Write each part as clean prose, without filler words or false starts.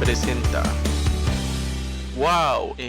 presenta WowMX.tv.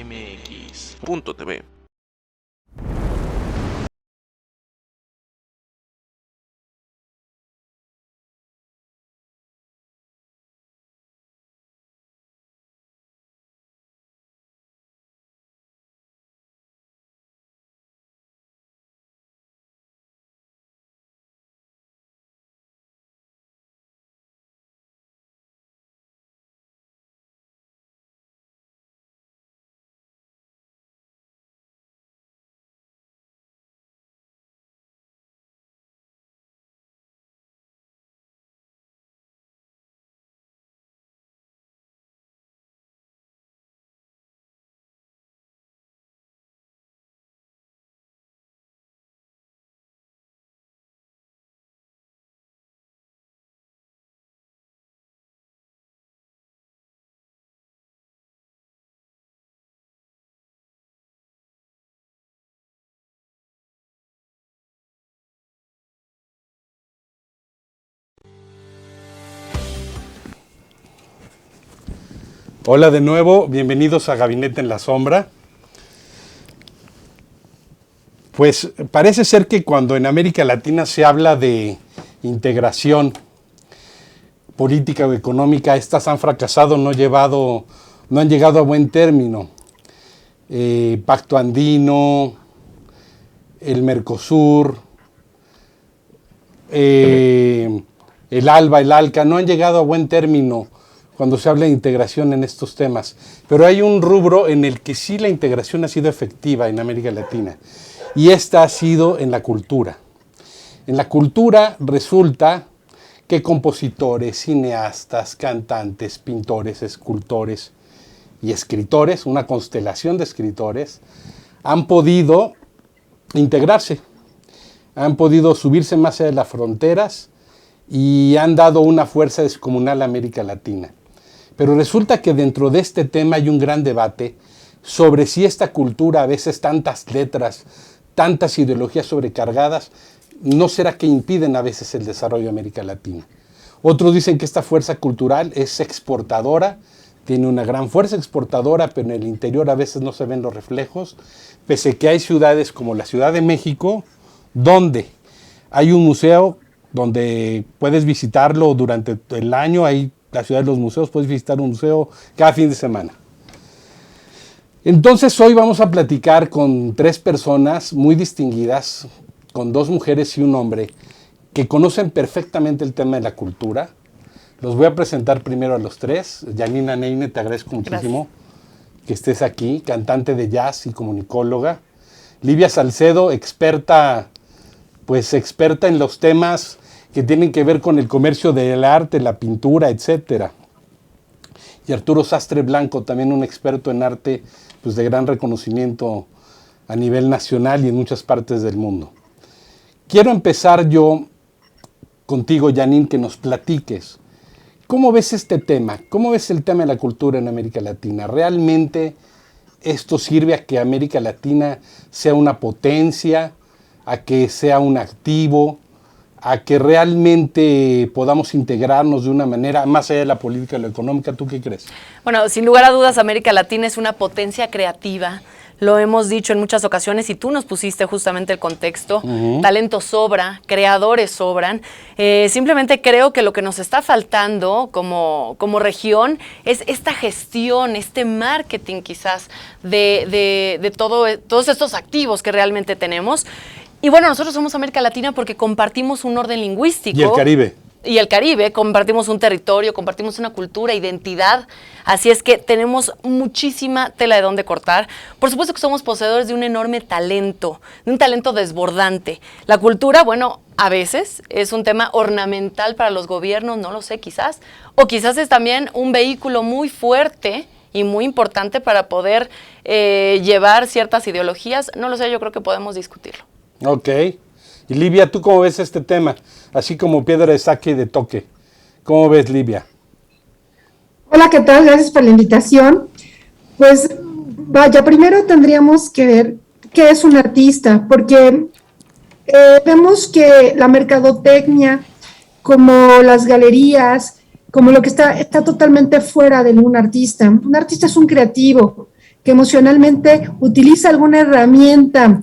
Hola de nuevo, bienvenidos a Gabinete en la Sombra. Pues parece ser que cuando en América Latina se habla de integración política o económica, estas han fracasado, no han llegado a buen término. Pacto Andino, el Mercosur, el ALBA, el ALCA, no han llegado a buen término cuando se habla de integración en estos temas. Pero hay un rubro en el que sí la integración ha sido efectiva en América Latina, y esta ha sido en la cultura. En la cultura resulta que compositores, cineastas, cantantes, pintores, escultores y escritores, una constelación de escritores, han podido integrarse, han podido subirse más allá de las fronteras y han dado una fuerza descomunal a América Latina. Pero resulta que dentro de este tema hay un gran debate sobre si esta cultura, a veces tantas letras, tantas ideologías sobrecargadas, ¿no será que impiden a veces el desarrollo de América Latina? Otros dicen que esta fuerza cultural es exportadora, tiene una gran fuerza exportadora, pero en el interior a veces no se ven los reflejos, pese que hay ciudades como la Ciudad de México, donde hay un museo donde puedes visitarlo durante el año. Hay la ciudad de los museos, puedes visitar un museo cada fin de semana. Entonces hoy vamos a platicar con tres personas muy distinguidas, con dos mujeres y un hombre, que conocen perfectamente el tema de la cultura. Los voy a presentar primero a los tres. Janina Neine, te agradezco muchísimo que estés aquí, cantante de jazz y comunicóloga. Livia Salcedo, experta en los temas que tienen que ver con el comercio del arte, la pintura, etcétera. Y Arturo Sastre Blanco, también un experto en arte, pues de gran reconocimiento a nivel nacional y en muchas partes del mundo. Quiero empezar yo contigo, Janine, que nos platiques. ¿Cómo ves este tema? ¿Cómo ves el tema de la cultura en América Latina? ¿Realmente esto sirve a que América Latina sea una potencia, a que sea un activo, a que realmente podamos integrarnos de una manera más allá de la política y la económica? ¿Tú qué crees? Bueno, sin lugar a dudas, América Latina es una potencia creativa. Lo hemos dicho en muchas ocasiones y tú nos pusiste justamente el contexto. Talento sobra, creadores sobran. Simplemente creo que lo que nos está faltando como región es esta gestión, este marketing quizás de todos estos activos que realmente tenemos. Y bueno, nosotros somos América Latina porque compartimos un orden lingüístico. Y el Caribe. Y el Caribe, compartimos un territorio, compartimos una cultura, identidad. Así es que tenemos muchísima tela de dónde cortar. Por supuesto que somos poseedores de un enorme talento, de un talento desbordante. La cultura, bueno, a veces es un tema ornamental para los gobiernos, no lo sé, quizás. O quizás es también un vehículo muy fuerte y muy importante para poder llevar ciertas ideologías. No lo sé, yo creo que podemos discutirlo. Ok. Y Livia, ¿tú cómo ves este tema? Así como piedra de saque y de toque. ¿Cómo ves, Livia? Hola, ¿qué tal? Gracias por la invitación. Pues vaya, primero tendríamos que ver qué es un artista, porque vemos que la mercadotecnia, como las galerías, como lo que está totalmente fuera de un artista. Un artista es un creativo que emocionalmente utiliza alguna herramienta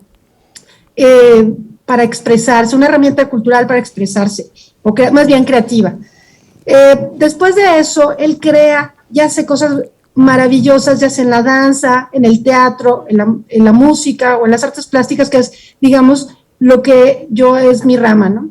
para expresarse, una herramienta cultural para expresarse, o que, más bien creativa. Después de eso, él crea, ya hace cosas maravillosas, ya sea en la danza, en el teatro, en la música o en las artes plásticas, que es, digamos, lo que yo es mi rama, ¿no?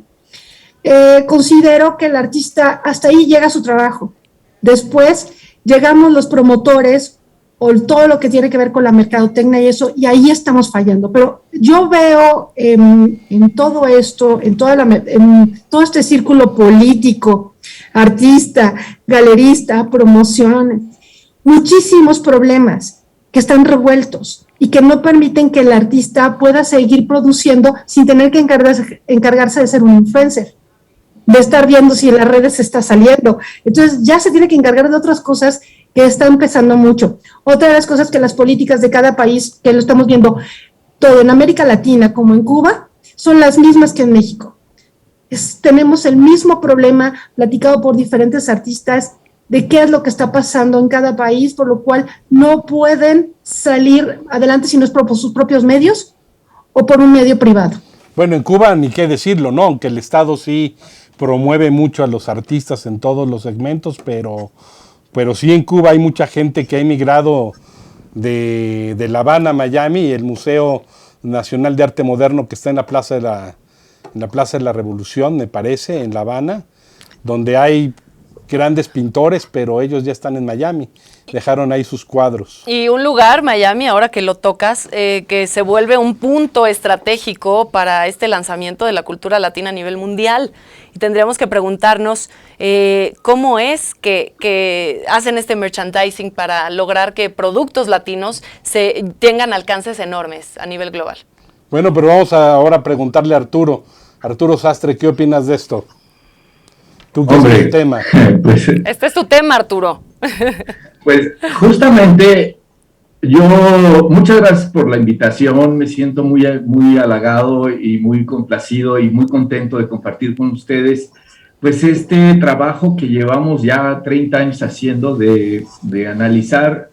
Considero que el artista, hasta ahí llega su trabajo. Después llegamos los promotores o todo lo que tiene que ver con la mercadotecnia y eso, y ahí estamos fallando. Pero yo veo en todo esto, en todo este círculo político, artista, galerista, promociones, muchísimos problemas que están revueltos y que no permiten que el artista pueda seguir produciendo sin tener que encargarse de ser un influencer, de estar viendo si en las redes se está saliendo. Entonces ya se tiene que encargar de otras cosas que están pesando mucho. Otra de las cosas que las políticas de cada país, que lo estamos viendo todo en América Latina como en Cuba, son las mismas que en México. Tenemos el mismo problema platicado por diferentes artistas de qué es lo que está pasando en cada país, por lo cual no pueden salir adelante si no es por sus propios medios o por un medio privado. Bueno, en Cuba ni qué decirlo, ¿no? Aunque el Estado sí promueve mucho a los artistas en todos los segmentos, pero sí en Cuba hay mucha gente que ha emigrado de La Habana a Miami, y el Museo Nacional de Arte Moderno que está en la Plaza de la Revolución, me parece, en La Habana, donde hay grandes pintores, pero ellos ya están en Miami, dejaron ahí sus cuadros. Y un lugar, Miami, ahora que lo tocas, que se vuelve un punto estratégico para este lanzamiento de la cultura latina a nivel mundial. Y tendríamos que preguntarnos cómo es que hacen este merchandising para lograr que productos latinos tengan alcances enormes a nivel global. Bueno, pero vamos ahora a preguntarle a Arturo Sastre, ¿qué opinas de esto? Tú que es tu tema. Pues, Este es tu tema, Arturo. pues justamente muchas gracias por la invitación, me siento muy, muy halagado y muy complacido y muy contento de compartir con ustedes pues este trabajo que llevamos ya 30 años haciendo de analizar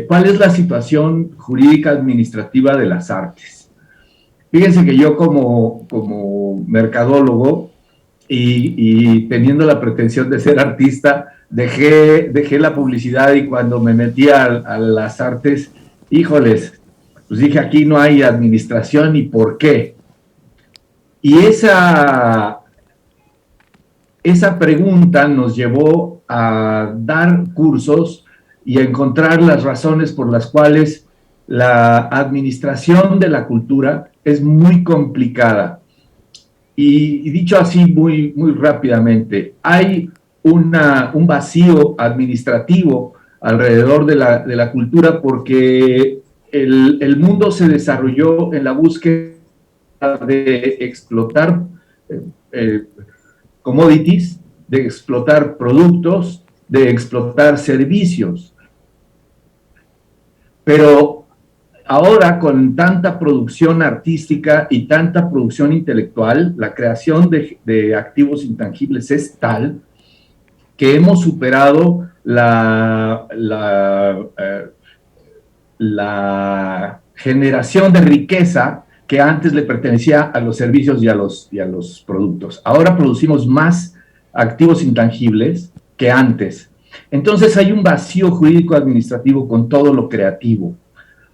cuál es la situación jurídica administrativa de las artes. Fíjense que yo como mercadólogo y teniendo la pretensión de ser artista, dejé la publicidad, y cuando me metí a las artes, híjoles, pues dije, aquí no hay administración, ¿y por qué? Y esa pregunta nos llevó a dar cursos y a encontrar las razones por las cuales la administración de la cultura es muy complicada. Y dicho así muy, muy rápidamente, hay un vacío administrativo alrededor de la cultura, porque el mundo se desarrolló en la búsqueda de explotar commodities, de explotar productos, de explotar servicios. Pero ahora, con tanta producción artística y tanta producción intelectual, la creación de activos intangibles es tal que hemos superado la generación de riqueza que antes le pertenecía a los servicios y a los productos. Ahora producimos más activos intangibles que antes. Entonces hay un vacío jurídico administrativo con todo lo creativo.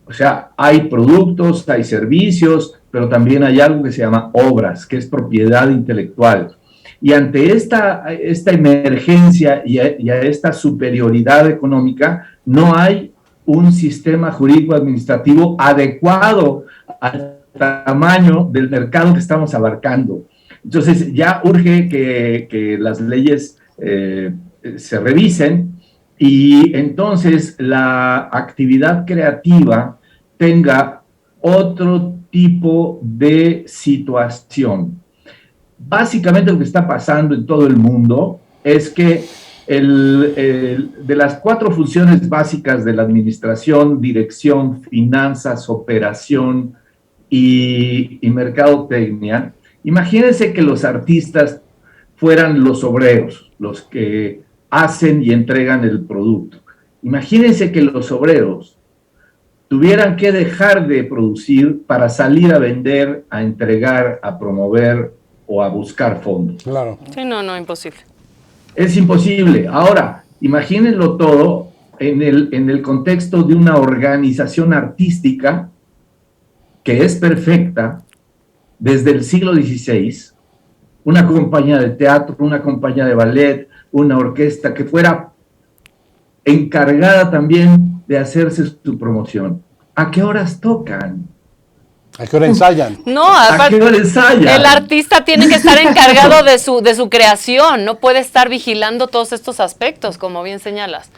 O sea, hay productos, hay servicios, pero también hay algo que se llama obras, que es propiedad intelectual. Y ante esta emergencia y a esta superioridad económica, no hay un sistema jurídico administrativo adecuado al tamaño del mercado que estamos abarcando. Entonces ya urge que las leyes se revisen, y entonces la actividad creativa tenga otro tipo de situación. Básicamente lo que está pasando en todo el mundo es que de las 4 funciones básicas de la administración: dirección, finanzas, operación y mercadotecnia, imagínense que los artistas fueran los obreros, los que hacen y entregan el producto. Imagínense que los obreros tuvieran que dejar de producir para salir a vender, a entregar, a promover o a buscar fondos. Claro. Sí, no, imposible. Es imposible. Ahora, imagínenlo todo en el contexto de una organización artística que es perfecta desde el siglo XVI, una compañía de teatro, una compañía de ballet, una orquesta que fuera encargada también de hacerse su promoción. ¿A qué horas tocan? ¿A qué hora ensayan? No, ¿A aparte, qué hora ensayan? el artista tiene que estar encargado de su creación, no puede estar vigilando todos estos aspectos, como bien señalas.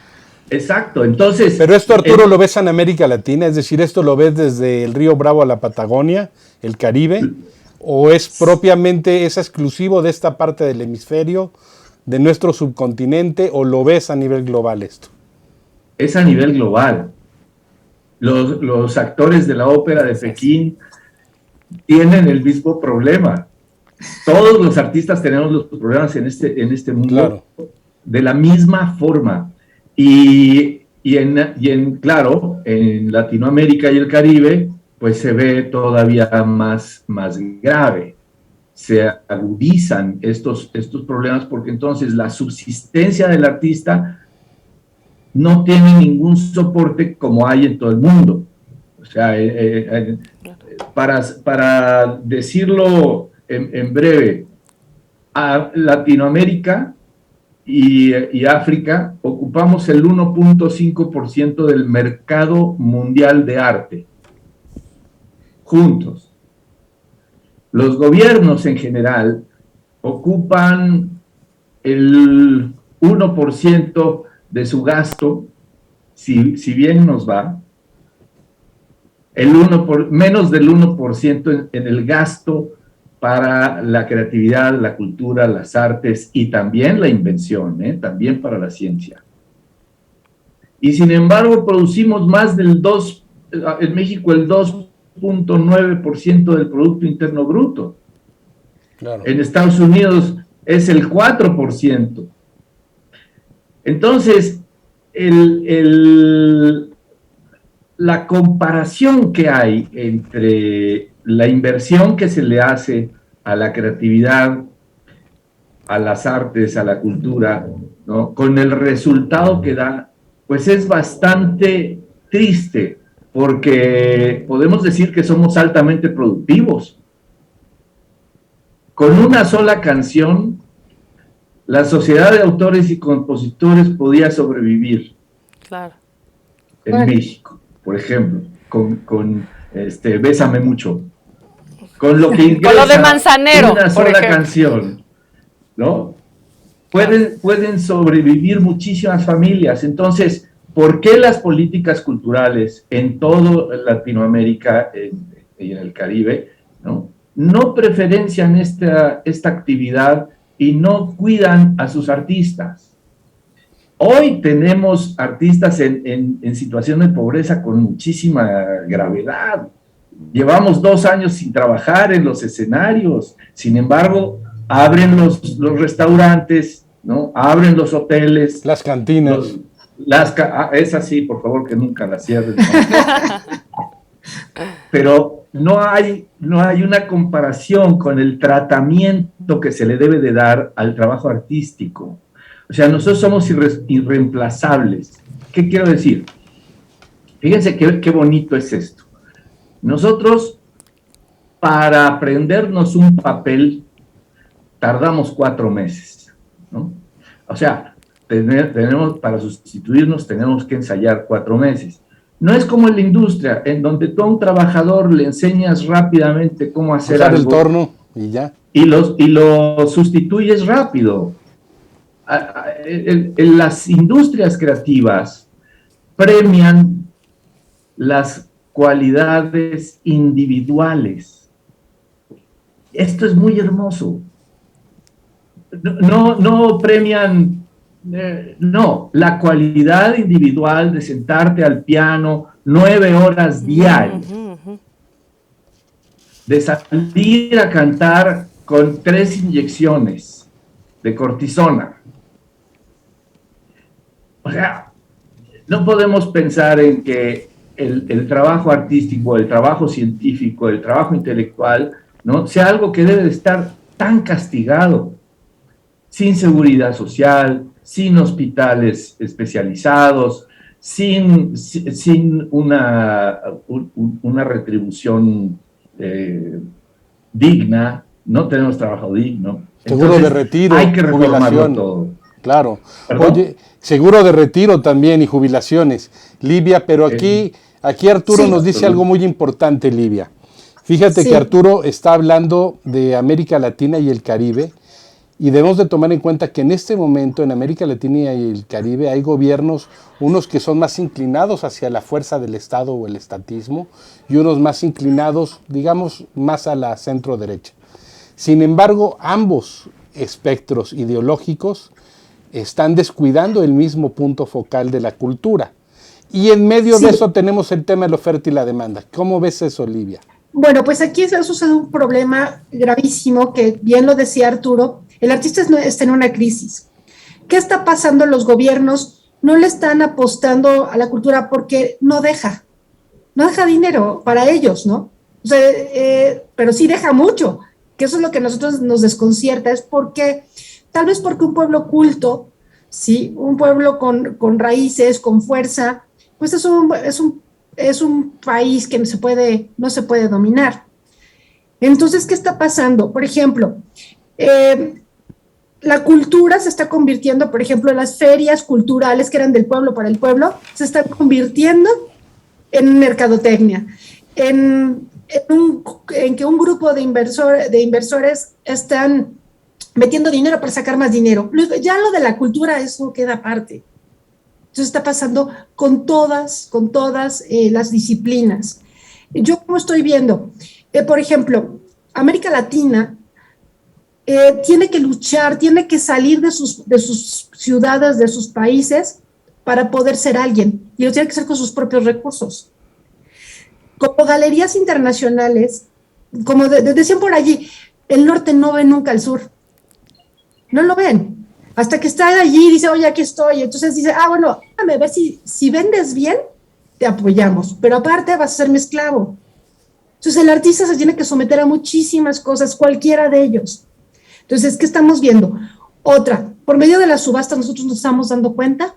Exacto, entonces... Pero esto, Arturo, ¿lo ves en América Latina? Es decir, ¿esto lo ves desde el Río Bravo a la Patagonia, el Caribe? ¿O es propiamente, es exclusivo de esta parte del hemisferio, de nuestro subcontinente, o lo ves a nivel global esto? Es a nivel global. Los actores de la ópera de Pekín tienen el mismo problema. Todos los artistas tenemos los problemas en este mundo, claro, de la misma forma. Y claro, en Latinoamérica y el Caribe, pues se ve todavía más grave. Se agudizan estos problemas porque entonces la subsistencia del artista no tiene ningún soporte como hay en todo el mundo. O sea, para decirlo en breve, a Latinoamérica y África ocupamos el 1.5% del mercado mundial de arte, juntos. Los gobiernos en general ocupan el 1% de su gasto, si bien nos va, menos del 1% en el gasto para la creatividad, la cultura, las artes y también la invención, también para la ciencia. Y sin embargo producimos más del en México el 2.9% del Producto Interno Bruto. claro. En Estados Unidos es el 4%. Entonces, la comparación que hay entre la inversión que se le hace a la creatividad, a las artes, a la cultura, ¿no?, con el resultado que da, pues es bastante triste, porque podemos decir que somos altamente productivos. Con una sola canción, la Sociedad de Autores y Compositores podía sobrevivir. Claro. En México, por ejemplo, con Bésame Mucho. Con lo que ingresa Con lo de Manzanero, una por sola ejemplo. canción, ¿no? Pueden sobrevivir muchísimas familias. Entonces, ¿por qué las políticas culturales en toda Latinoamérica y en el Caribe, no preferencian esta actividad y no cuidan a sus artistas? Hoy tenemos artistas en situación de pobreza con muchísima gravedad. Llevamos 2 años sin trabajar en los escenarios. Sin embargo, abren los restaurantes, ¿no? Abren los hoteles. Las cantinas. Esa sí, por favor, que nunca la cierren. Pero no hay una comparación con el tratamiento que se le debe de dar al trabajo artístico. O sea, nosotros somos irreemplazables. ¿Qué quiero decir? Fíjense qué bonito es esto. Nosotros, para aprendernos un papel, tardamos 4 meses, ¿no? O sea, para sustituirnos tenemos que ensayar 4 meses. No es como en la industria, en donde tú a un trabajador le enseñas rápidamente cómo hacer Usar algo. el torno y ya. Y lo sustituyes rápido. En las industrias creativas premian las cualidades individuales. Esto es muy hermoso. No premian, la cualidad individual de sentarte al piano 9 horas diarias, de salir a cantar con 3 inyecciones de cortisona, O sea, no podemos pensar en que el trabajo artístico, el trabajo científico, el trabajo intelectual, ¿no?, sea algo que debe de estar tan castigado, sin seguridad social, sin hospitales especializados, sin una retribución digna, no tenemos trabajo digno. Seguro Entonces, de retiro, hay que reformarlo jubilación. todo. Claro. ¿Perdón? Oye, seguro de retiro también y jubilaciones. Livia, pero aquí Arturo Sí. nos dice algo muy importante, Livia. Fíjate Sí. que Arturo está hablando de América Latina y el Caribe, y debemos de tomar en cuenta que en este momento en América Latina y el Caribe hay gobiernos, unos que son más inclinados hacia la fuerza del Estado o el estatismo, y unos más inclinados, digamos, más a la centro derecha. Sin embargo, ambos espectros ideológicos están descuidando el mismo punto focal de la cultura. Y en medio Sí. de eso tenemos el tema de la oferta y la demanda. ¿Cómo ves eso, Livia? Bueno, pues aquí ha sucedido un problema gravísimo que bien lo decía Arturo, el artista está en una crisis. ¿Qué está pasando? Los gobiernos no le están apostando a la cultura porque no deja dinero para ellos, ¿no? O sea, pero sí deja mucho, que eso es lo que a nosotros nos desconcierta, es porque, tal vez porque un pueblo culto, ¿sí? Un pueblo con raíces, con fuerza, pues es un país que no se puede dominar. Entonces, ¿qué está pasando? Por ejemplo, la cultura se está convirtiendo, por ejemplo, las ferias culturales que eran del pueblo para el pueblo, se están convirtiendo en mercadotecnia, en que un grupo de inversores están metiendo dinero para sacar más dinero. Ya lo de la cultura, eso queda aparte. Eso está pasando con todas las disciplinas. Yo como estoy viendo, por ejemplo, América Latina tiene que luchar, tiene que salir de sus ciudades, de sus países, para poder ser alguien, y lo tiene que hacer con sus propios recursos. Como galerías internacionales, como decían por allí, el norte no ve nunca al sur, no lo ven, hasta que está allí y dice, oye, aquí estoy, entonces dice, bueno, déjame ver si vendes bien, te apoyamos, pero aparte vas a ser mi esclavo. Entonces el artista se tiene que someter a muchísimas cosas, cualquiera de ellos. Entonces, ¿qué estamos viendo? Otra, por medio de las subastas nosotros nos estamos dando cuenta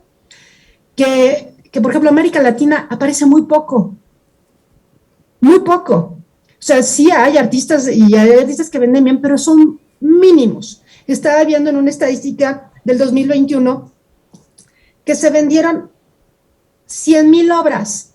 que por ejemplo, América Latina aparece muy poco. Muy poco. O sea, sí hay artistas y hay artistas que venden bien, pero son mínimos. Estaba viendo en una estadística del 2021 que se vendieron 100,000 obras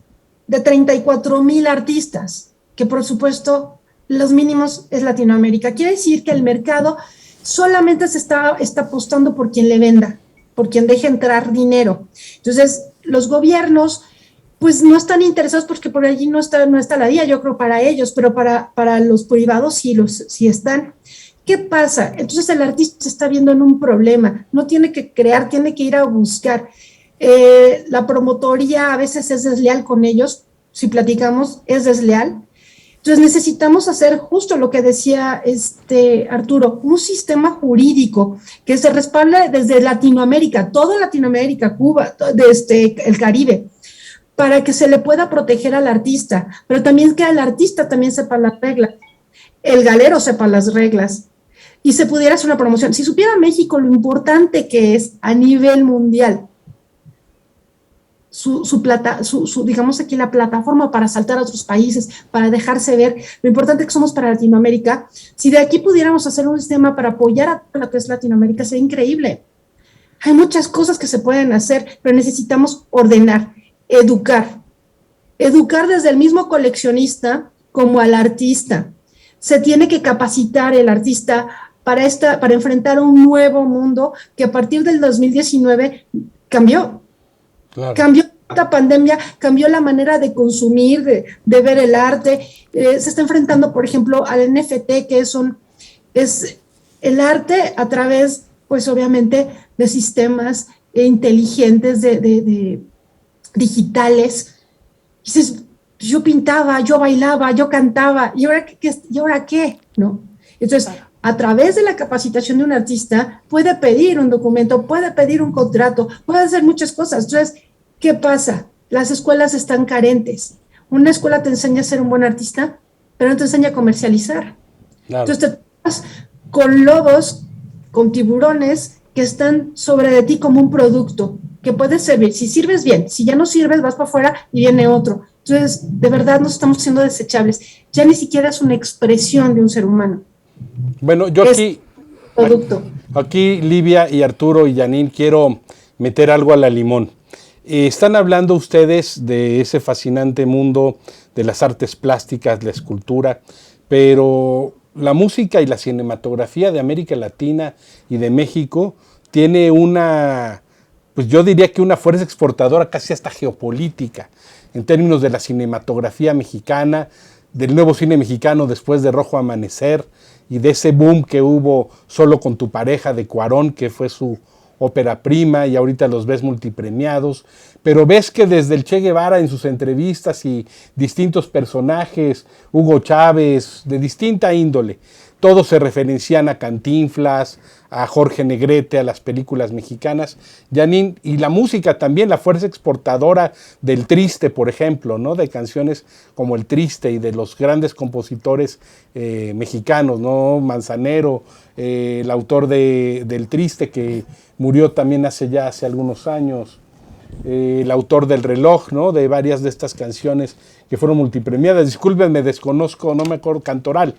de 34,000 artistas, que por supuesto los mínimos es Latinoamérica. Quiere decir que el mercado solamente se está apostando por quien le venda, por quien deje entrar dinero. Entonces, los gobiernos pues no están interesados porque por allí no está la vía, yo creo, para ellos, pero para los privados sí están. ¿Qué pasa? Entonces el artista se está viendo en un problema, no tiene que crear, tiene que ir a buscar. La promotoría a veces es desleal con ellos, si platicamos, es desleal. Entonces necesitamos hacer justo lo que decía Arturo, un sistema jurídico que se respalde desde Latinoamérica, toda Latinoamérica, Cuba, el Caribe, para que se le pueda proteger al artista, pero también que el artista también sepa las reglas, el galero sepa las reglas, y se pudiera hacer una promoción. Si supiera México lo importante que es a nivel mundial, digamos aquí la plataforma para saltar a otros países, para dejarse ver, lo importante que somos para Latinoamérica, si de aquí pudiéramos hacer un sistema para apoyar a lo que es Latinoamérica, sería increíble. Hay muchas cosas que se pueden hacer, pero necesitamos ordenar, educar desde el mismo coleccionista como al artista. Se tiene que capacitar el artista para enfrentar un nuevo mundo que a partir del 2019 cambió. Claro. Cambió esta pandemia, cambió la manera de consumir, de ver el arte. Se está enfrentando, por ejemplo, al NFT, que es el arte a través, pues obviamente, de sistemas inteligentes, de digitales. Dices, yo pintaba, yo bailaba, yo cantaba, ¿y ahora qué? ¿No? Entonces, a través de la capacitación de un artista, puede pedir un documento, puede pedir un contrato, puede hacer muchas cosas. Entonces, ¿qué pasa? Las escuelas están carentes. Una escuela te enseña a ser un buen artista, pero no te enseña a comercializar. Claro. Entonces te topas con lobos, con tiburones que están sobre de ti como un producto que puede servir. Si sirves bien, si ya no sirves, vas para afuera y viene otro. Entonces, de verdad nos estamos siendo desechables. Ya ni siquiera es una expresión de un ser humano. Bueno, yo aquí, producto. aquí Livia y Arturo y Janine, quiero meter algo a la limón. Están hablando ustedes de ese fascinante mundo de las artes plásticas, la escultura, pero la música y la cinematografía de América Latina y de México tiene una, pues yo diría que una fuerza exportadora casi hasta geopolítica, en términos de la cinematografía mexicana, del nuevo cine mexicano después de Rojo Amanecer y de ese boom que hubo Solo con tu pareja de Cuarón, que fue su ópera prima, y ahorita los ves multipremiados, pero ves que desde el Che Guevara en sus entrevistas y distintos personajes, Hugo Chávez, de distinta índole, todos se referencian a Cantinflas, a Jorge Negrete, a las películas mexicanas, Janine, y la música también, la fuerza exportadora del Triste, por ejemplo, ¿no? De canciones como El Triste y de los grandes compositores mexicanos, ¿no? Manzanero, el autor del Triste, que murió también hace algunos años, el autor del Reloj, ¿no? De varias de estas canciones que fueron multipremiadas. Discúlpenme, desconozco, no me acuerdo, Cantoral,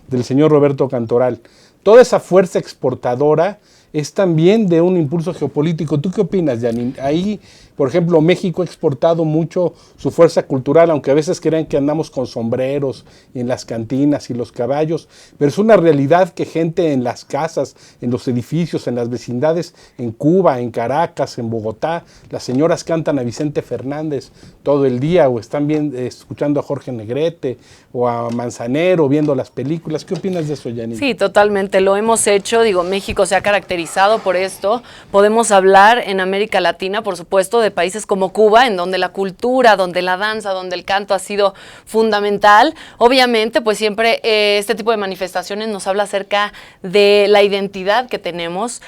del señor Roberto Cantoral. Toda esa fuerza exportadora es también de un impulso geopolítico. ¿Tú qué opinas, Janine? Ahí, por ejemplo, México ha exportado mucho su fuerza cultural, aunque a veces crean que andamos con sombreros y en las cantinas y los caballos, pero es una realidad que gente en las casas, en los edificios, en las vecindades, en Cuba, en Caracas, en Bogotá, las señoras cantan a Vicente Fernández todo el día, o están escuchando a Jorge Negrete o a Manzanero, viendo las películas. ¿Qué opinas de eso, Janine? Sí, totalmente, lo hemos hecho. Digo, México se ha caracterizado por esto. Podemos hablar en América Latina, por supuesto, de países como Cuba, en donde la cultura, donde la danza, donde el canto ha sido fundamental. Obviamente, pues siempre este tipo de manifestaciones nos habla acerca de la identidad que tenemos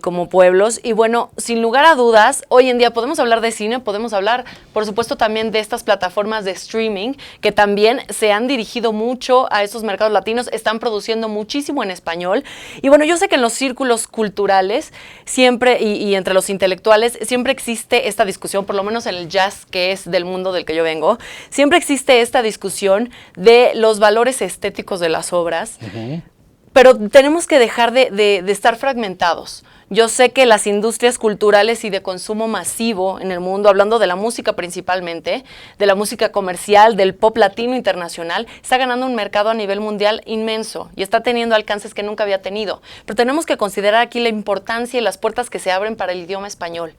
como pueblos. Y bueno, sin lugar a dudas, hoy en día podemos hablar de cine, podemos hablar, por supuesto, también de estas plataformas de streaming, que también se han dirigido mucho a esos mercados latinos, están produciendo muchísimo en español. Y bueno, yo sé que en los círculos culturales siempre, y entre los intelectuales, siempre existe esta discusión, por lo menos en el jazz, que es del mundo del que yo vengo, siempre existe esta discusión de los valores estéticos de las obras, pero tenemos que dejar de estar fragmentados. Yo sé que las industrias culturales y de consumo masivo en el mundo, hablando de la música principalmente, de la música comercial, del pop latino internacional, está ganando un mercado a nivel mundial inmenso y está teniendo alcances que nunca había tenido. Pero tenemos que considerar aquí la importancia y las puertas que se abren para el idioma español.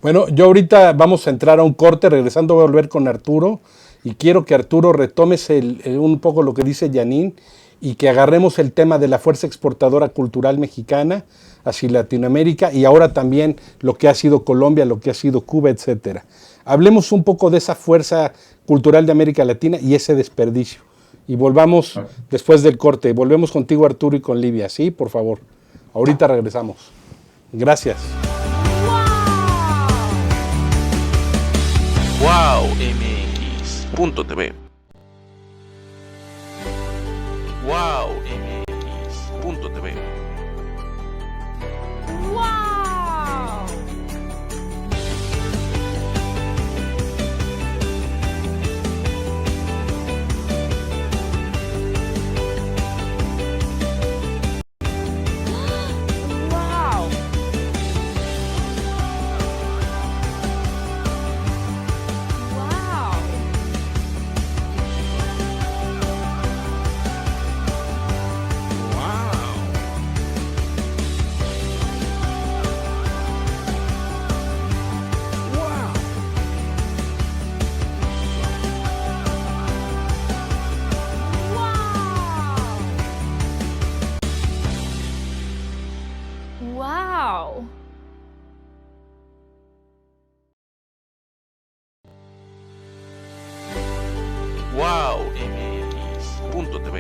Bueno, yo ahorita vamos a entrar a un corte, regresando voy a volver con Arturo, y quiero que Arturo retomes un poco lo que dice Janine, y que agarremos el tema de la fuerza exportadora cultural mexicana hacia Latinoamérica, y ahora también lo que ha sido Colombia, lo que ha sido Cuba, etcétera. Hablemos un poco de esa fuerza cultural de América Latina y ese desperdicio. Y volvamos después del corte. Volvemos contigo, Arturo, y con Livia, ¿sí? Por favor. Ahorita regresamos. Gracias. WowMX.tv. WowMX.tv. Wow. WowMX.tv.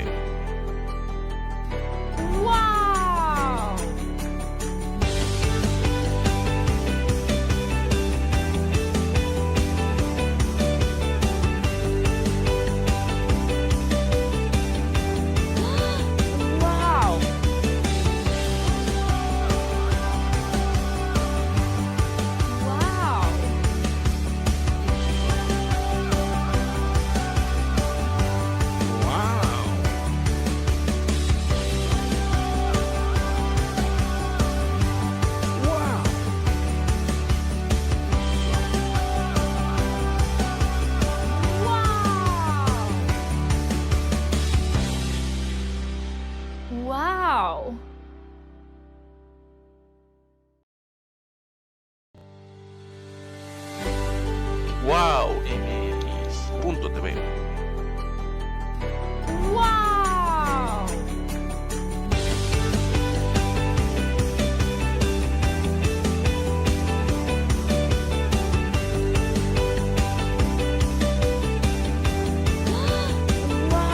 Wow! Wow!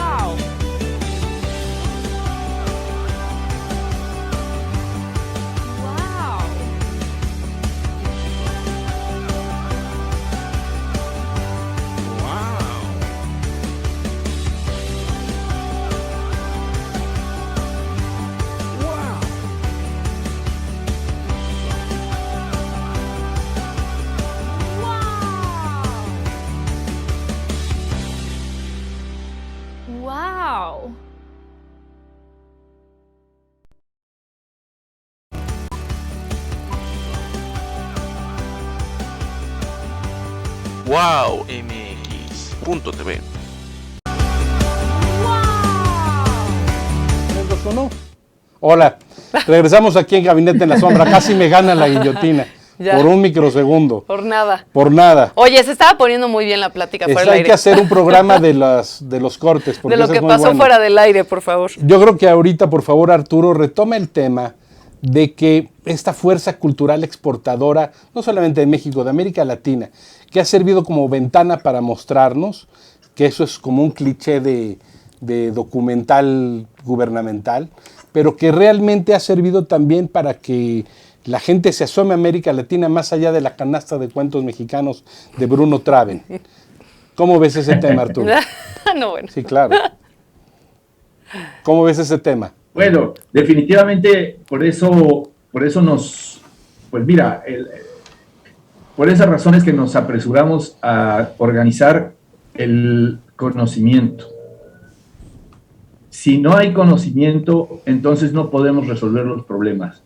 Wow! Wow! Wow MX.tv. ¿3, 2, 1? Hola, regresamos aquí en Gabinete en la Sombra. Casi me gana la guillotina. Ya. Por un microsegundo. Por nada. Por nada. Oye, se estaba poniendo muy bien la plática fuera del Hay aire. que hacer un programa de los cortes. Porque De lo ese que es muy pasó bueno. fuera del aire, por favor. Yo creo que ahorita, por favor, Arturo, retoma el tema de que esta fuerza cultural exportadora, no solamente de México, de América Latina, que ha servido como ventana para mostrarnos, que eso es como un cliché de documental gubernamental, pero que realmente ha servido también para que la gente se asome a América Latina más allá de la canasta de cuentos mexicanos de Bruno Traven. ¿Cómo ves ese tema, Arturo? No, bueno. Sí, claro. ¿Cómo ves ese tema? Bueno, definitivamente por eso pues mira, por esas razones que nos apresuramos a organizar el conocimiento. Si no hay conocimiento, entonces no podemos resolver los problemas.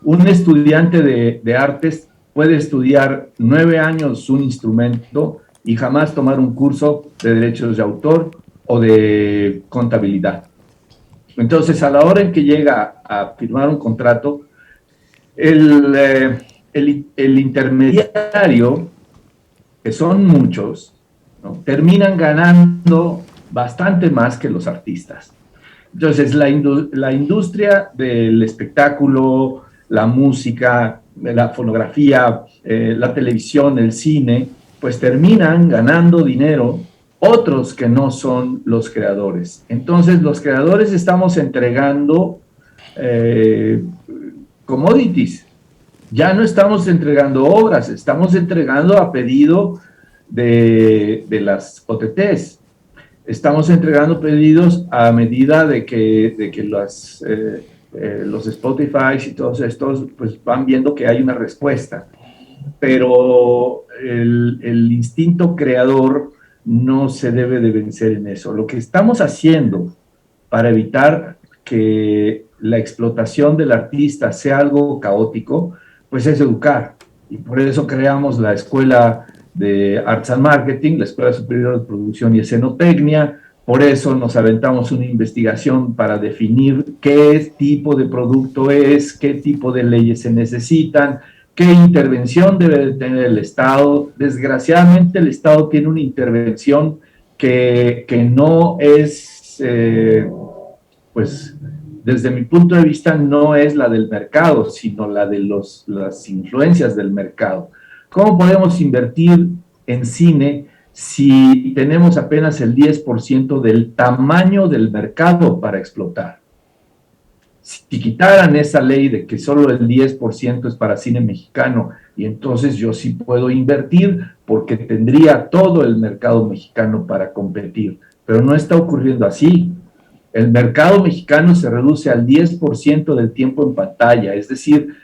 Un estudiante de artes puede estudiar 9 años un instrumento y jamás tomar un curso de derechos de autor o de contabilidad. Entonces, a la hora en que llega a firmar un contrato, el intermediario, que son muchos, ¿no?, terminan ganando bastante más que los artistas. Entonces, la industria del espectáculo, la música, la fonografía, la televisión, el cine, pues terminan ganando dinero otros que no son los creadores. Entonces, los creadores estamos entregando commodities. Ya no estamos entregando obras, estamos entregando a pedido de las OTTs. Estamos entregando pedidos a medida de que los Spotify y todos estos pues van viendo que hay una respuesta. Pero el instinto creador no se debe de vencer en eso. Lo que estamos haciendo para evitar que la explotación del artista sea algo caótico, pues es educar. Y por eso creamos la Escuela de Arts and Marketing, la Escuela Superior de Producción y Escenotecnia. Por eso nos aventamos una investigación para definir qué tipo de producto es, qué tipo de leyes se necesitan, qué intervención debe de tener el Estado. Desgraciadamente el Estado tiene una intervención que no es, pues desde mi punto de vista, no es la del mercado, sino la de las influencias del mercado. ¿Cómo podemos invertir en cine si tenemos apenas el 10% del tamaño del mercado para explotar? Si quitaran esa ley de que solo el 10% es para cine mexicano, y entonces yo sí puedo invertir porque tendría todo el mercado mexicano para competir, pero no está ocurriendo así. El mercado mexicano se reduce al 10% del tiempo en pantalla, es decir,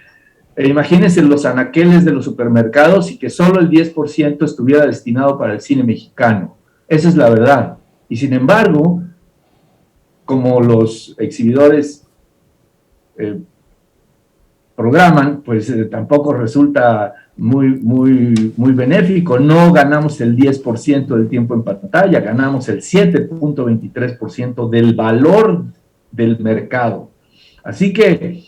imagínense los anaqueles de los supermercados y que solo el 10% estuviera destinado para el cine mexicano. Esa es la verdad. Y sin embargo, como los exhibidores programan, pues tampoco resulta muy benéfico. No ganamos el 10% del tiempo en pantalla, ganamos el 7.23% del valor del mercado. Así que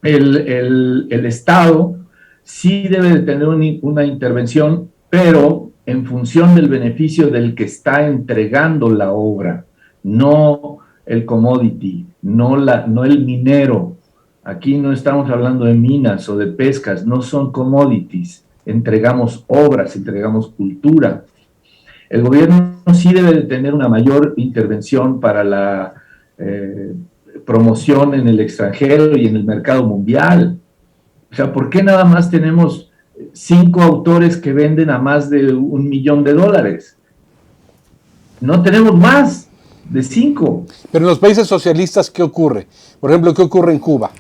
el Estado sí debe de tener una intervención, pero en función del beneficio del que está entregando la obra, no el commodity, no el minero. Aquí no estamos hablando de minas o de pescas, no son commodities. Entregamos obras, entregamos cultura. El gobierno sí debe de tener una mayor intervención para la promoción en el extranjero y en el mercado mundial. O sea, ¿por qué nada más tenemos 5 autores que venden a más de $1 millón? No tenemos más de 5. Pero en los países socialistas, ¿qué ocurre? Por ejemplo, ¿qué ocurre en Cuba?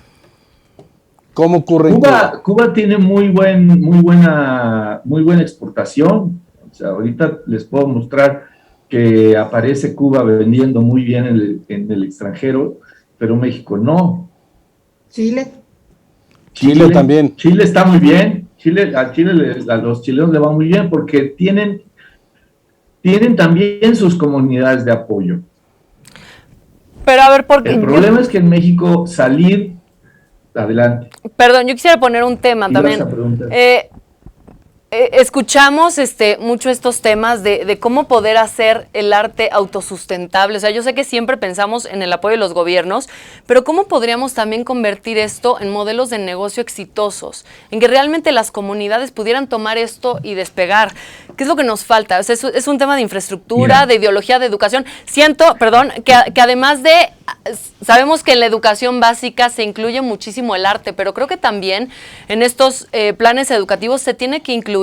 ¿Cómo ocurre en Cuba? Cuba tiene muy buena exportación. O sea, ahorita les puedo mostrar que aparece Cuba vendiendo muy bien en el extranjero, pero México no. Chile También. Chile está muy bien. A los chilenos le va muy bien porque tienen también sus comunidades de apoyo. Pero a ver, porque El problema es que en México salir adelante. Perdón, yo quisiera poner un tema Ibas también. a preguntar. Escuchamos mucho estos temas de cómo poder hacer el arte autosustentable. O sea, yo sé que siempre pensamos en el apoyo de los gobiernos, pero ¿cómo podríamos también convertir esto en modelos de negocio exitosos? En que realmente las comunidades pudieran tomar esto y despegar. ¿Qué es lo que nos falta? O sea, es un tema de infraestructura, Mira. de ideología, de educación. Siento, perdón, que además de... Sabemos que en la educación básica se incluye muchísimo el arte, pero creo que también en estos planes educativos se tiene que incluir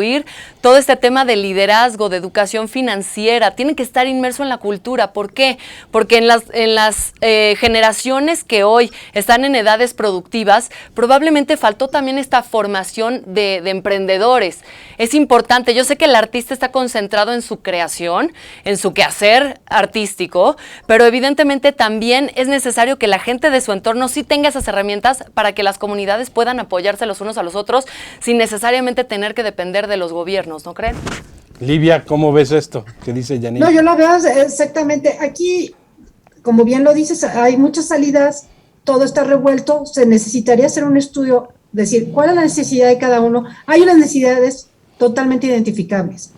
todo este tema de liderazgo, de educación financiera, tiene que estar inmerso en la cultura. ¿Por qué? Porque en las generaciones que hoy están en edades productivas, probablemente faltó también esta formación de emprendedores. Es importante, yo sé que el artista está concentrado en su creación, en su quehacer artístico, pero evidentemente también es necesario que la gente de su entorno sí tenga esas herramientas para que las comunidades puedan apoyarse los unos a los otros sin necesariamente tener que depender de los gobiernos, ¿no creen? Livia, ¿cómo ves esto? ¿Qué dice Yanil? No, yo lo veo exactamente. Aquí, como bien lo dices, hay muchas salidas, todo está revuelto, se necesitaría hacer un estudio, decir cuál es la necesidad de cada uno. Hay unas necesidades totalmente identificables.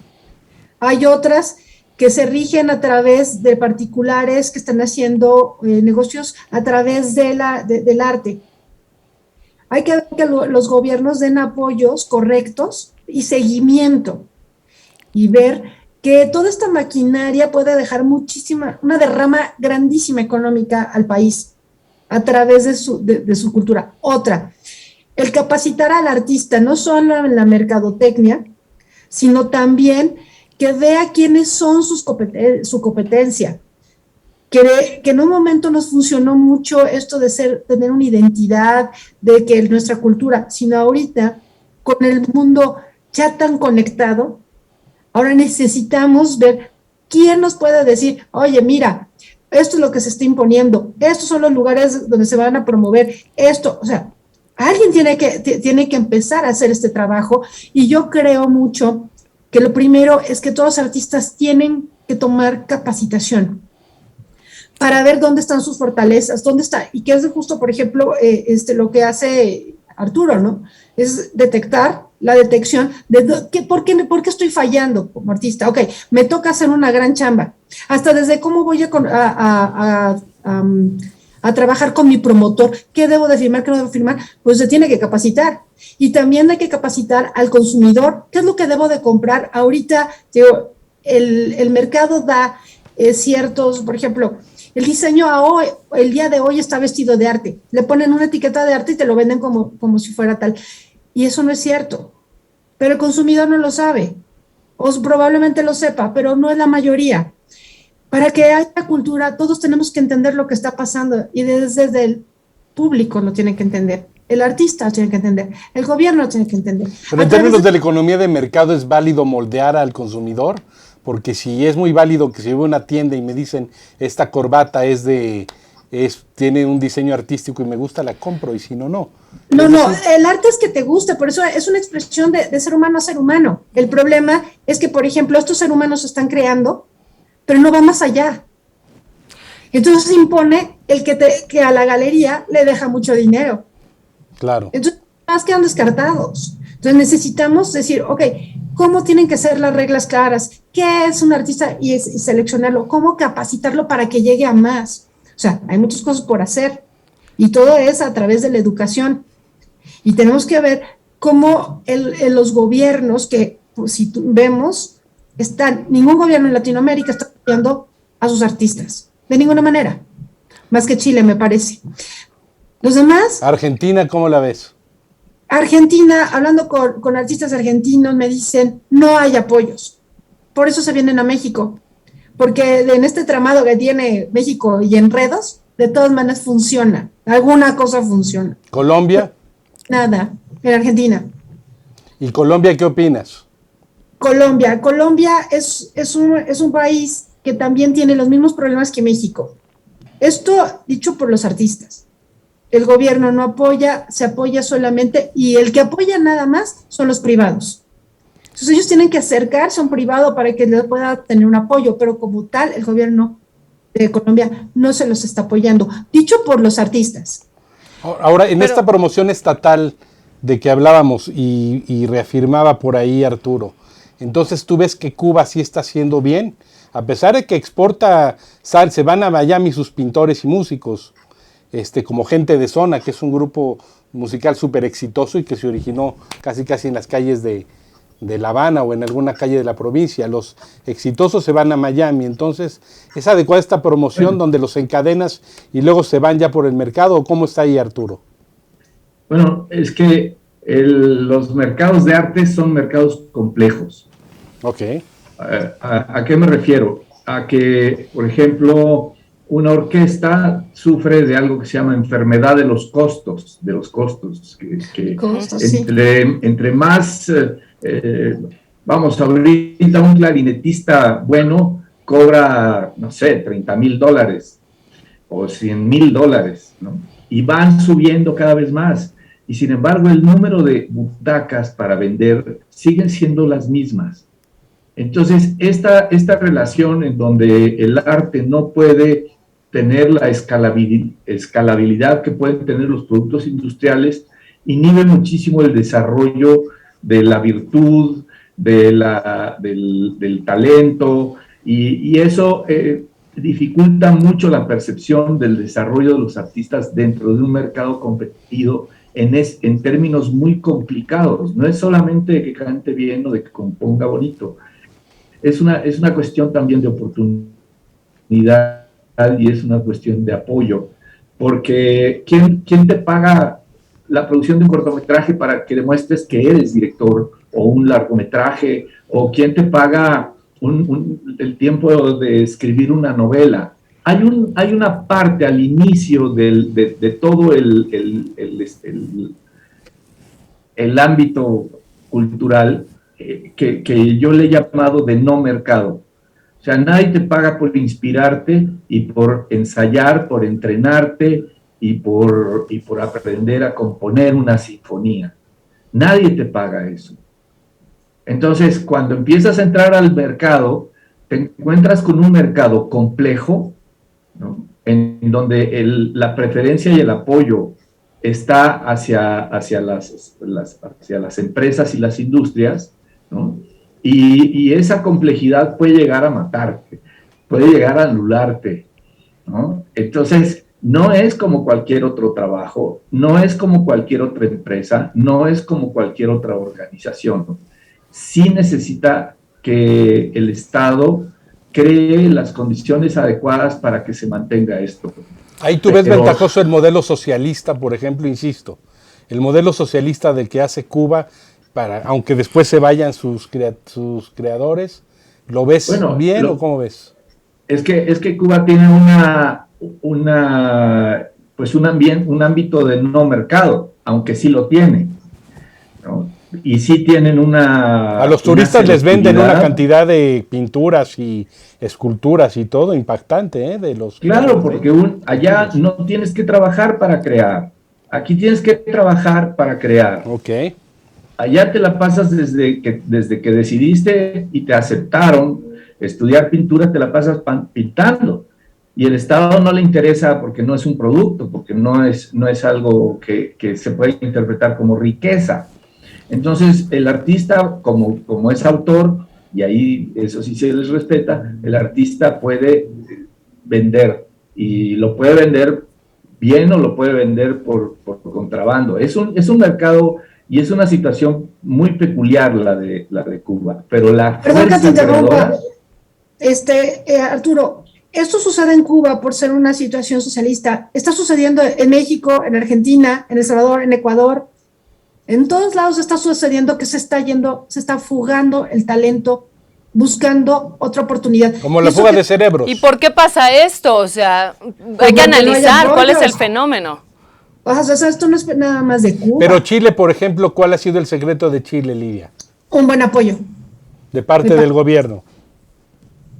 Hay otras que se rigen a través de particulares que están haciendo negocios a través del arte. Hay que ver que los gobiernos den apoyos correctos y seguimiento y ver que toda esta maquinaria puede dejar una derrama grandísima económica al país a través de su cultura. Otra, el capacitar al artista, no solo en la mercadotecnia, sino también que vea quiénes son su competencia, que en un momento nos funcionó mucho esto de tener una identidad, de que nuestra cultura, sino ahorita, con el mundo ya tan conectado, ahora necesitamos ver quién nos puede decir, oye, mira, esto es lo que se está imponiendo, estos son los lugares donde se van a promover esto, o sea, alguien tiene que empezar a hacer este trabajo, y yo creo mucho que lo primero es que todos los artistas tienen que tomar capacitación para ver dónde están sus fortalezas, dónde está, y que es justo, por ejemplo, lo que hace Arturo, ¿no? Es detectar la detección de ¿por qué estoy fallando como artista? Ok, me toca hacer una gran chamba, hasta desde cómo voy a trabajar con mi promotor, qué debo de firmar, qué no debo firmar, pues se tiene que capacitar. Y también hay que capacitar al consumidor, qué es lo que debo de comprar. Ahorita, digo, el mercado da ciertos, por ejemplo, el diseño el día de hoy está vestido de arte, le ponen una etiqueta de arte y te lo venden como si fuera tal, y eso no es cierto, pero el consumidor no lo sabe, o probablemente lo sepa, pero no es la mayoría. Para que haya cultura, todos tenemos que entender lo que está pasando, y desde el público lo tiene que entender, el artista lo tiene que entender, el gobierno lo tiene que entender. Pero en términos de la economía de mercado, ¿es válido moldear al consumidor? Porque si es muy válido que si voy a una tienda y me dicen, esta corbata tiene un diseño artístico y me gusta, la compro, y si no, no. No, el arte es que te guste, por eso es una expresión de ser humano a ser humano. El problema es que, por ejemplo, estos seres humanos se están creando, pero no va más allá. Entonces se impone que a la galería le deja mucho dinero. Claro. Entonces, más quedan descartados. Entonces necesitamos decir, ok, cómo tienen que ser las reglas claras, qué es un artista y seleccionarlo, cómo capacitarlo para que llegue a más. O sea, hay muchas cosas por hacer y todo es a través de la educación. Y tenemos que ver cómo los gobiernos que, pues, si vemos, ningún gobierno en Latinoamérica está apoyando a sus artistas, de ninguna manera, más que Chile, me parece. Los demás... Argentina, ¿cómo la ves? Argentina, hablando con artistas argentinos, me dicen, no hay apoyos. Por eso se vienen a México. Porque en este tramado que tiene México y enredos, de todas maneras funciona. Alguna cosa funciona. ¿Colombia? Nada, en Argentina. ¿Y Colombia qué opinas? Colombia es un país que también tiene los mismos problemas que México. Esto dicho por los artistas. El gobierno no apoya, se apoya solamente, y el que apoya nada más son los privados. Entonces ellos tienen que acercarse a un privado para que les pueda tener un apoyo, pero como tal, el gobierno de Colombia no se los está apoyando, dicho por los artistas. Ahora, en esta promoción estatal de que hablábamos y reafirmaba por ahí Arturo, entonces tú ves que Cuba sí está haciendo bien, a pesar de que exporta sal, se van a Miami sus pintores y músicos, como Gente de Zona, que es un grupo musical súper exitoso y que se originó casi en las calles de La Habana o en alguna calle de la provincia. Los exitosos se van a Miami, entonces ¿es adecuada esta promoción donde los encadenas y luego se van ya por el mercado? ¿O cómo está ahí, Arturo? Bueno, es que los mercados de arte son mercados complejos. Ok. ¿A qué me refiero? A que, por ejemplo, una orquesta sufre de algo que se llama enfermedad de los costos, Sí. Entre más, vamos, ahorita un clarinetista bueno cobra, no sé, $30,000 o $100,000, ¿no? Y van subiendo cada vez más. Y sin embargo, el número de butacas para vender siguen siendo las mismas. Entonces, esta relación en donde el arte no puede tener la escalabilidad que pueden tener los productos industriales, inhibe muchísimo el desarrollo de la virtud, del talento, y eso dificulta mucho la percepción del desarrollo de los artistas dentro de un mercado competido en términos muy complicados. No es solamente de que cante bien o de que componga bonito, es una cuestión también de oportunidad y es una cuestión de apoyo, porque ¿quién te paga la producción de un cortometraje para que demuestres que eres director, o un largometraje, o quién te paga el tiempo de escribir una novela? Hay una parte al inicio de todo el ámbito cultural que yo le he llamado de no mercado. O sea, nadie te paga por inspirarte y por ensayar, por entrenarte y por aprender a componer una sinfonía. Nadie te paga eso. Entonces, cuando empiezas a entrar al mercado, te encuentras con un mercado complejo, ¿no? En donde la preferencia y el apoyo está hacia las empresas y las industrias, ¿no? Y esa complejidad puede llegar a matarte, puede llegar a anularte, ¿no? Entonces, no es como cualquier otro trabajo, no es como cualquier otra empresa, no es como cualquier otra organización. Sí necesita que el Estado cree las condiciones adecuadas para que se mantenga esto. Ahí tú ves ventajoso el modelo socialista, por ejemplo, insisto, el modelo socialista del que hace Cuba, aunque después se vayan sus creadores. ¿Lo ves bien o cómo ves? Es que Cuba tiene un ámbito de no mercado, aunque sí lo tiene, ¿no? Y sí tienen a los turistas les venden una cantidad de pinturas y esculturas y todo impactante, de los. Claro, porque allá no tienes que trabajar para crear, aquí tienes que trabajar para crear. Ok. Allá te la pasas desde que decidiste y te aceptaron estudiar pintura, te la pasas pintando. Y el Estado no le interesa porque no es un producto, porque no es algo que se puede interpretar como riqueza. Entonces, el artista, como es autor, y ahí eso sí se les respeta, el artista puede vender, y lo puede vender bien o lo puede vender por contrabando. Es un mercado y es una situación muy peculiar la de Cuba, pero la Perdón que te fuerza interrumpa, creadora... Arturo, esto sucede en Cuba por ser una situación socialista. Está sucediendo en México, en Argentina, en El Salvador, en Ecuador. En todos lados está sucediendo que se está fugando el talento, buscando otra oportunidad. Como la fuga de cerebros. ¿Y por qué pasa esto? O sea, hay que analizar cuál es el fenómeno. O sea, esto no es nada más de Cuba. Pero Chile, por ejemplo, ¿cuál ha sido el secreto de Chile, Lidia? Un buen apoyo. De parte del gobierno.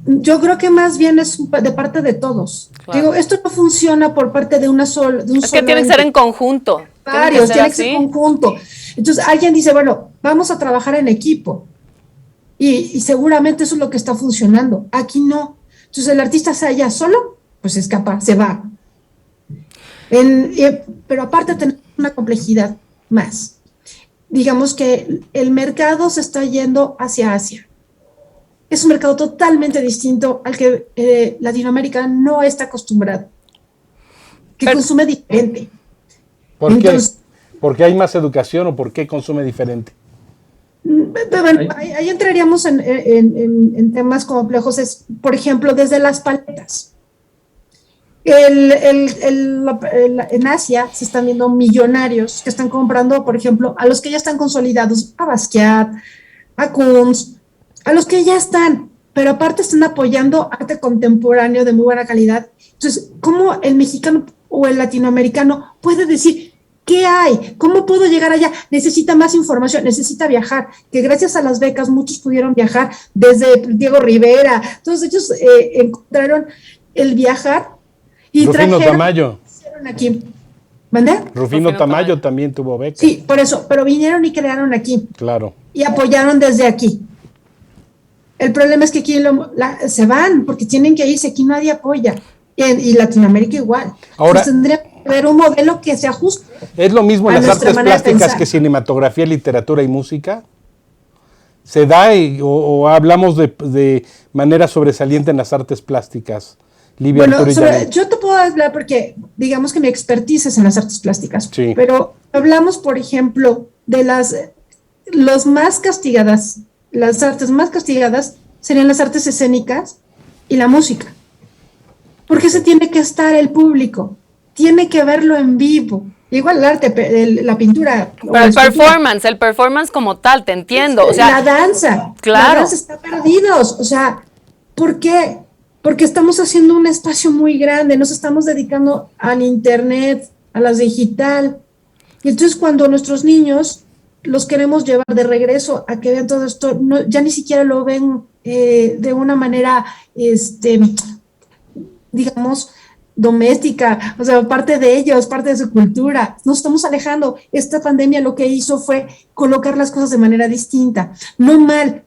Yo creo que más bien es de parte de todos. Claro. Digo, esto no funciona por parte de un solo. Es que tiene que ser en conjunto. Varios, tiene que ser conjunto. Entonces alguien dice, bueno, vamos a trabajar en equipo. Y seguramente eso es lo que está funcionando. Aquí no. Entonces el artista se halla solo, pues se escapa, se va. Pero aparte tenemos una complejidad más. Digamos que el mercado se está yendo hacia Asia. Es un mercado totalmente distinto al que Latinoamérica no está acostumbrado, que consume diferente. ¿Por qué? Entonces, ¿Porque hay más educación o por qué consume diferente? bueno, ahí entraríamos en temas complejos, por ejemplo, desde las paletas. En Asia se están viendo millonarios que están comprando, por ejemplo, a los que ya están consolidados, a Basquiat, a Kunz, a los que ya están, pero aparte están apoyando arte contemporáneo de muy buena calidad. Entonces, ¿cómo el mexicano o el latinoamericano puede decir qué hay? ¿Cómo puedo llegar allá? Necesita más información, necesita viajar, que gracias a las becas muchos pudieron viajar, desde Diego Rivera, todos ellos encontraron el viajar y Rufino Tamayo. Aquí. ¿Mandé? Rufino Tamayo también tuvo beca. Sí, por eso, pero vinieron y crearon aquí. Claro. Y apoyaron desde aquí. El problema es que aquí se van porque tienen que irse, aquí nadie apoya. Y Latinoamérica igual. Ahora, entonces tendría que haber un modelo que se ajuste. ¿Es lo mismo en las artes plásticas pensar que cinematografía, literatura y música? ¿Se da o hablamos de manera sobresaliente en las artes plásticas? Livia, bueno, Arturo y Janet. yo te puedo hablar porque digamos que mi expertise es en las artes plásticas, Sí. pero hablamos, por ejemplo, de los más castigadas, las artes más castigadas serían las artes escénicas y la música. Porque se tiene que estar el público, tiene que verlo en vivo. Igual el arte, la pintura. Pero el performance como tal, te entiendo. O sea, la danza. Claro. La danza está perdidos. O sea, ¿por qué? Porque estamos haciendo un espacio muy grande, nos estamos dedicando al internet, a las digital. Y entonces cuando nuestros niños los queremos llevar de regreso a que vean todo esto, ya ni siquiera lo ven de una manera, digamos, doméstica, o sea, parte de ellos, parte de su cultura. Nos estamos alejando. Esta pandemia lo que hizo fue colocar las cosas de manera distinta, no mal.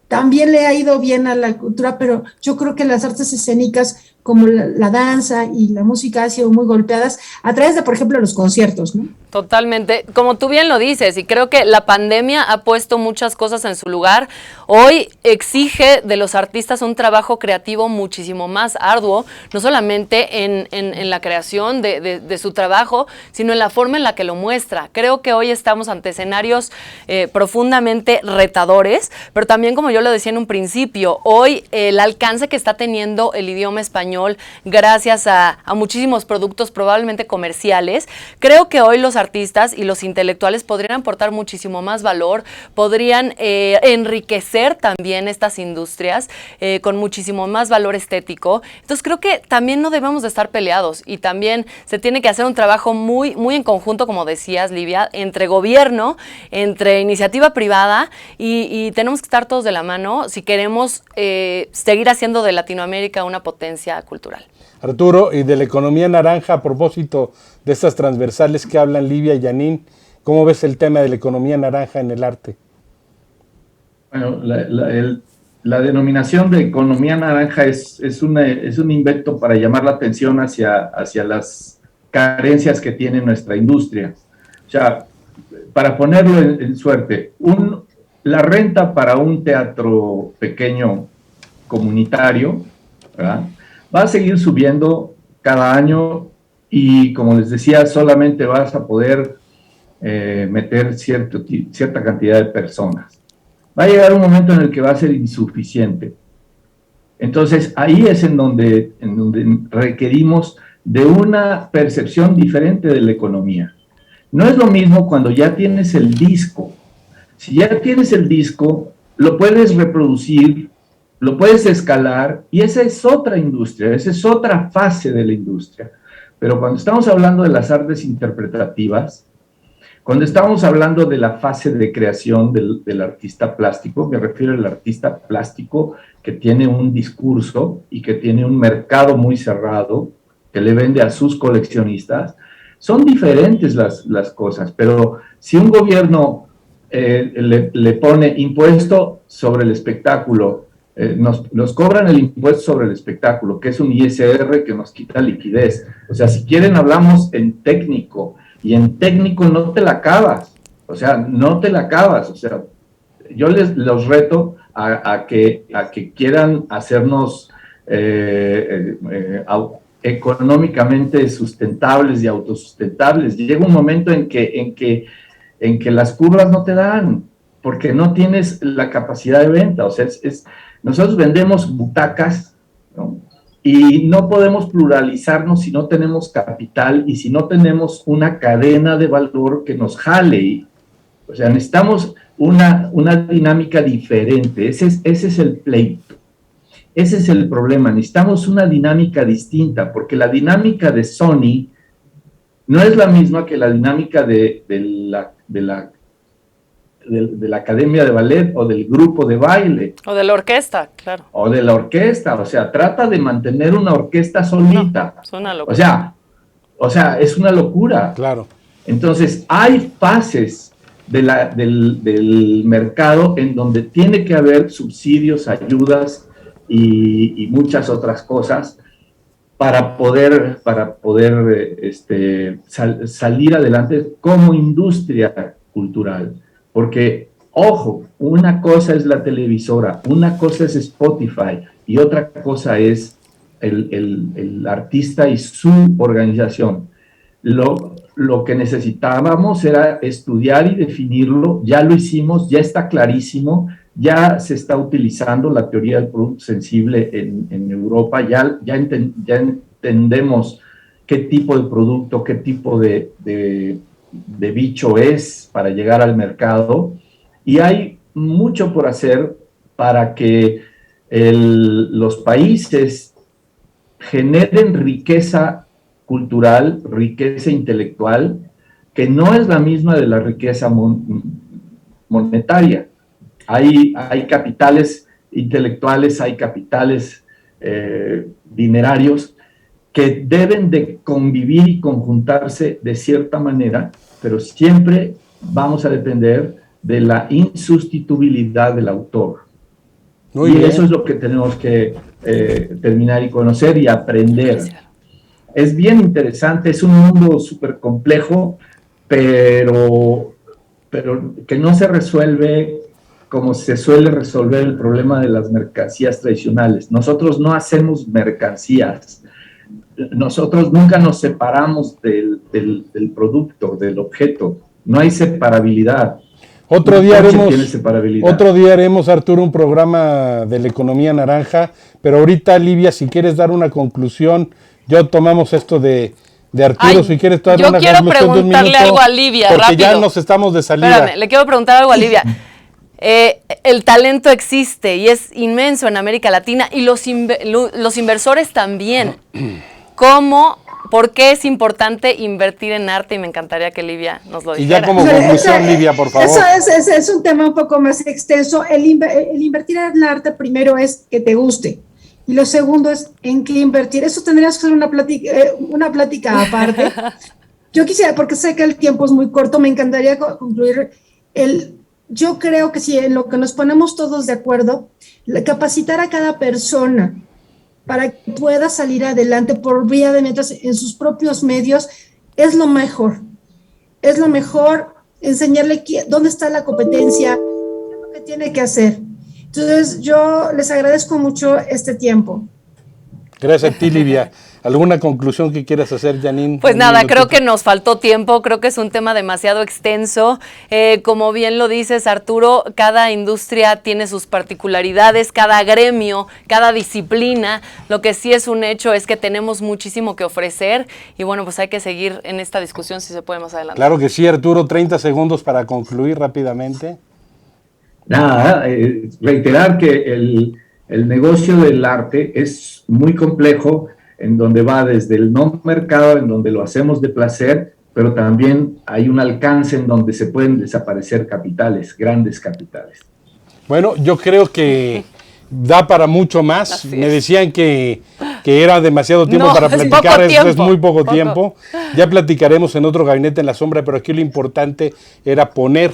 También le ha ido bien a la cultura, pero yo creo que las artes escénicas como la danza y la música han sido muy golpeadas a través de, por ejemplo, los conciertos, ¿no? Totalmente. Como tú bien lo dices, y creo que la pandemia ha puesto muchas cosas en su lugar. Hoy exige de los artistas un trabajo creativo muchísimo más arduo, no solamente en la creación de su trabajo, sino en la forma en la que lo muestra. Creo que hoy estamos ante escenarios profundamente retadores, pero también, como yo lo decía en un principio, hoy el alcance que está teniendo el idioma español gracias a muchísimos productos probablemente comerciales, creo que hoy los artistas y los intelectuales podrían aportar muchísimo más valor, podrían enriquecer también estas industrias con muchísimo más valor estético. Entonces creo que también no debemos de estar peleados y también se tiene que hacer un trabajo muy, muy en conjunto, como decías, Livia, entre gobierno, entre iniciativa privada y tenemos que estar todos de la mano si queremos seguir haciendo de Latinoamérica una potencia cultural. Arturo, y de la economía naranja, a propósito de estas transversales que hablan Livia y Janine, ¿cómo ves el tema de la economía naranja en el arte? Bueno, la denominación de economía naranja es un invento para llamar la atención hacia las carencias que tiene nuestra industria. O sea, para ponerlo en suerte, la renta para un teatro pequeño comunitario, ¿verdad?, va a seguir subiendo cada año y, como les decía, solamente vas a poder meter cierta cantidad de personas. Va a llegar un momento en el que va a ser insuficiente. Entonces, ahí es en donde requerimos de una percepción diferente de la economía. No es lo mismo cuando ya tienes el disco. Si ya tienes el disco, lo puedes reproducir, lo puedes escalar, y esa es otra industria, esa es otra fase de la industria. Pero cuando estamos hablando de las artes interpretativas, cuando estamos hablando de la fase de creación del artista plástico, me refiero al artista plástico que tiene un discurso y que tiene un mercado muy cerrado, que le vende a sus coleccionistas, son diferentes las cosas. Pero si un gobierno le pone impuesto sobre el espectáculo, nos cobran el impuesto sobre el espectáculo, que es un ISR que nos quita liquidez. O sea, si quieren hablamos en técnico, y en técnico no te la acabas, o sea, no te la acabas. O sea, yo los reto a que quieran hacernos económicamente sustentables y autosustentables. Llega un momento en que las curvas no te dan, porque no tienes la capacidad de venta. O sea, nosotros vendemos butacas, ¿no?, y no podemos pluralizarnos si no tenemos capital y si no tenemos una cadena de valor que nos jale. O sea, necesitamos una dinámica diferente. Ese es el pleito. Ese es el problema. Necesitamos una dinámica distinta, porque la dinámica de Sony no es la misma que la dinámica de la academia de ballet o del grupo de baile. O de la orquesta, claro. O de la orquesta. O sea, trata de mantener una orquesta solita. No, es una locura. O sea, es una locura. Claro. Entonces, hay fases del mercado en donde tiene que haber subsidios, ayudas y muchas otras cosas para poder salir adelante como industria cultural. Porque, ojo, una cosa es la televisora, una cosa es Spotify y otra cosa es el artista y su organización. Lo que necesitábamos era estudiar y definirlo. Ya lo hicimos, ya está clarísimo, ya se está utilizando la teoría del producto sensible en Europa, ya entendemos qué tipo de producto, qué tipo de bicho es para llegar al mercado, y hay mucho por hacer para que los países generen riqueza cultural, riqueza intelectual, que no es la misma de la riqueza monetaria. Hay capitales intelectuales, hay capitales dinerarios que deben de convivir y conjuntarse de cierta manera, pero siempre vamos a depender de la insustituibilidad del autor. Muy bien. Eso es lo que tenemos que terminar y conocer y aprender. Es bien interesante, es un mundo súper complejo, pero que no se resuelve como se suele resolver el problema de las mercancías tradicionales. Nosotros no hacemos mercancías. Nosotros nunca nos separamos del producto, del objeto. No hay separabilidad. Otro día haremos, Arturo, un programa de la economía naranja, pero ahorita, Livia, si quieres dar una conclusión, yo tomamos esto de Arturo, si quieres dar una conclusión de un minuto. Yo quiero preguntarle algo a Livia, porque rápido. Ya nos estamos de salida. Espérame, le quiero preguntar algo a Livia. El talento existe y es inmenso en América Latina, y los inversores también. ¿Por qué es importante invertir en arte? Y me encantaría que Livia nos lo dijera. Y ya como conclusión, Livia, por favor. Eso es un tema un poco más extenso. El invertir en arte primero es que te guste. Y lo segundo es en qué invertir. Eso tendrías que hacer una plática aparte. Yo quisiera, porque sé que el tiempo es muy corto, me encantaría concluir. Yo creo que si en lo que nos ponemos todos de acuerdo, capacitar a cada persona para que pueda salir adelante por vía de metas en sus propios medios, es lo mejor. Es lo mejor enseñarle dónde está la competencia, qué es lo que tiene que hacer. Entonces, yo les agradezco mucho este tiempo. Gracias a ti, Livia. ¿Alguna conclusión que quieras hacer, Janine? Pues nada, creo que nos faltó tiempo, creo que es un tema demasiado extenso. Como bien lo dices, Arturo, cada industria tiene sus particularidades, cada gremio, cada disciplina. Lo que sí es un hecho es que tenemos muchísimo que ofrecer y bueno, pues hay que seguir en esta discusión si se puede más adelante. Claro que sí, Arturo, 30 segundos para concluir rápidamente. Nada, reiterar que el negocio del arte es muy complejo, en donde va desde el no mercado, en donde lo hacemos de placer, pero también hay un alcance en donde se pueden desaparecer capitales, grandes capitales. Bueno, yo creo que da para mucho más. Así Me es. decían que era demasiado tiempo No, para es platicar, poco esto es tiempo, muy poco poco. tiempo. Ya platicaremos en otro Gabinete en la Sombra, pero aquí lo importante era poner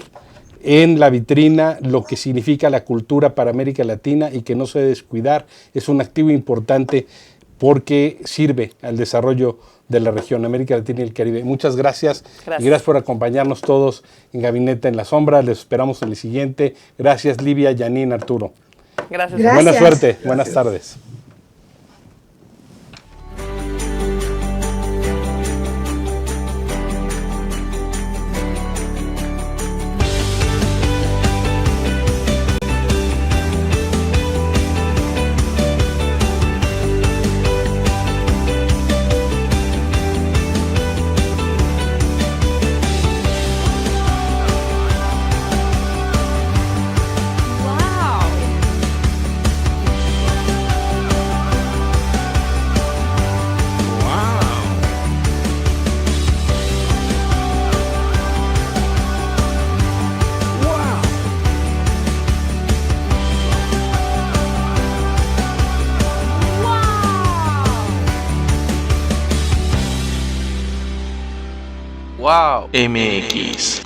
en la vitrina lo que significa la cultura para América Latina y que no se debe descuidar. Es un activo importante porque sirve al desarrollo de la región, América Latina y el Caribe. Muchas gracias. Gracias. Y gracias por acompañarnos todos en Gabinete en la Sombra. Les esperamos en el siguiente. Gracias, Livia, Janine, Arturo. Gracias. Gracias. Buena suerte, buenas tardes. Wow. Wow. Wow. Wow. MX.